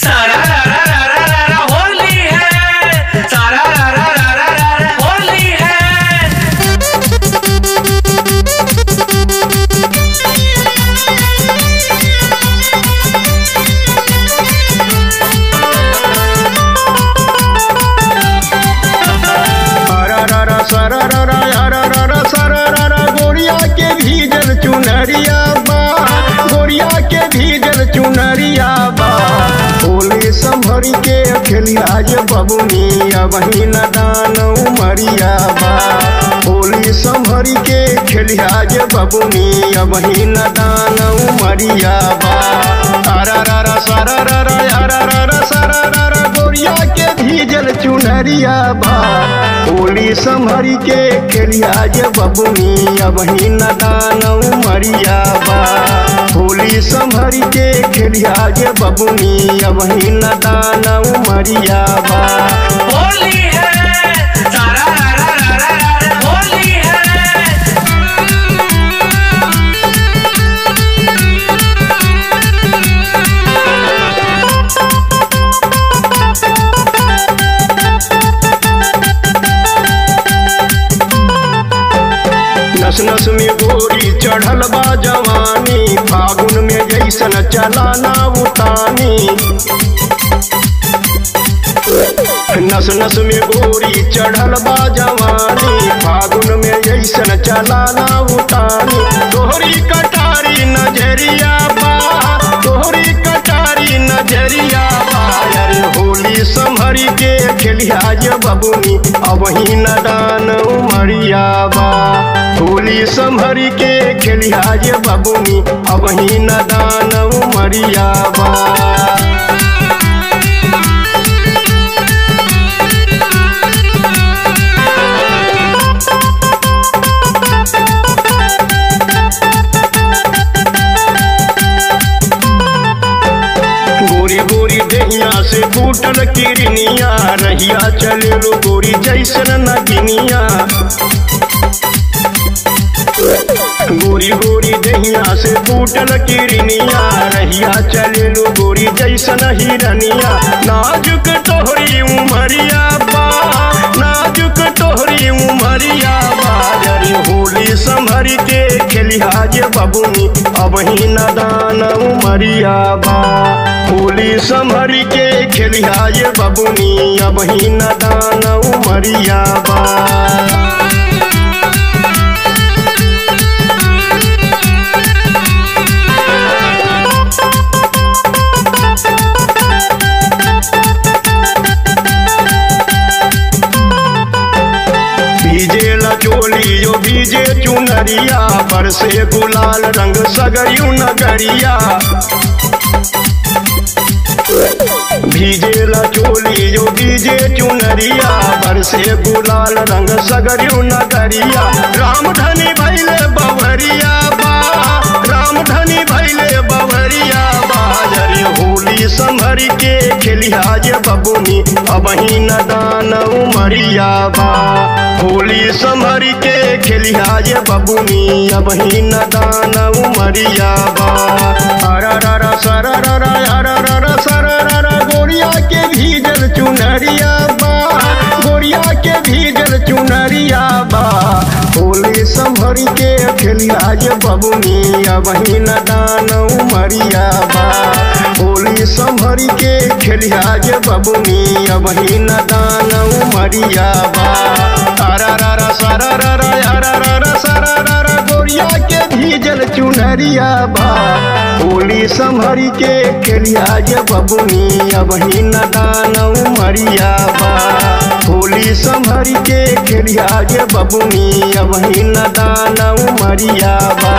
सारा रा रा रा रा रा रा होली है, सारा रा रा रा रा रा रा होली है। सारा रा रा रा रा रा सारा रा रा गोरिया के भीजल चुनरिया बा, गोरिया के भीजल चुनरिया बा। होली संभरी के खेलिया जे बबुनी वही न दान उमरिया बा। होली संभरी के खेलिया जे बबुनी वही न दान उमरिया बा। सारा रा रा सारा रा रा रा रा रा सारा रा रा गोरिया के भीजल चुनरिया बा। होली संभरी के खेलिया जे बबुनी वही न दान उमरिया बा। होली संभरी के खेलिया जे बबुनी वही न दान उमरिया बा। होली है, सारा रा रा रा रा रा होली है। नस नस में गोरी चढ़ल बा जवानी, फागुन में जैसन चलाना उतानी। नस नस में गोरी चढ़ल बा जवानी, फागुन में जैसन चलाना उतानी। तोहरी कटारी नजरिया बा, तोहरी कटारी नजरिया बा। अरे होली संभरी के खेलिया जे बबुनी वही न दान उमरिया बा। होली संभरी के खेलिया जे बबुनी वही न दान उमरिया बा। गोरी गोरी दहिया से फूटल किरनिया, रहिया चले रो गोरी जैसन नगिनिया। गोरी गोरी दहिया से फूटल किरनिया, रहिया चले लो गोरी जैसन हिरनिया। नाजुक तोहरी उमरिया बा, नाजुक तोहरी उमरिया बा। अरे होली संभरी के खेलिया जे बबुनी वही न दान उमरिया बा। होली संभरी के खेलिया जे बबुनी वही न दान उमरिया बा। भीजेला चोली जो भीजे चुनरिया, बरसे गुलाल रंग सगरियू नगरिया। भीजेला चोली जो भीजे चुनरिया, बरसे गुलाल रंग सगरियू नगरिया। रामधनी भैले बवरिया बा, रामधनी भैले बवरिया बा। अरे होली संभरी के खेलिया जे बबुनी वही न दान उमरिया बा। होली संभरी के खेलिया जे बबुनी वही न दान उमरिया बा। सारा रा रा सारा रा रा रा रा सारा रा रा गोरिया के भीजल चुनरिया बा, गोरिया के भीजल चुनरिया बा। होली संभरी के खेलिया जे बबुनी वही न दान उमरिया बा। होली संभरी के खेलिया जे बबुनी वही न दान उमरिया बा। सारा रा रा सारा रा रा रा रा सारा रा रा गोरिया के भीजल चुनरिया बा। होली संभरी के खेलिया जे बबुनी वही न दान उमरिया बा। होली संभरी के खेलिया जे बबुनी वही न दान उमरिया बा।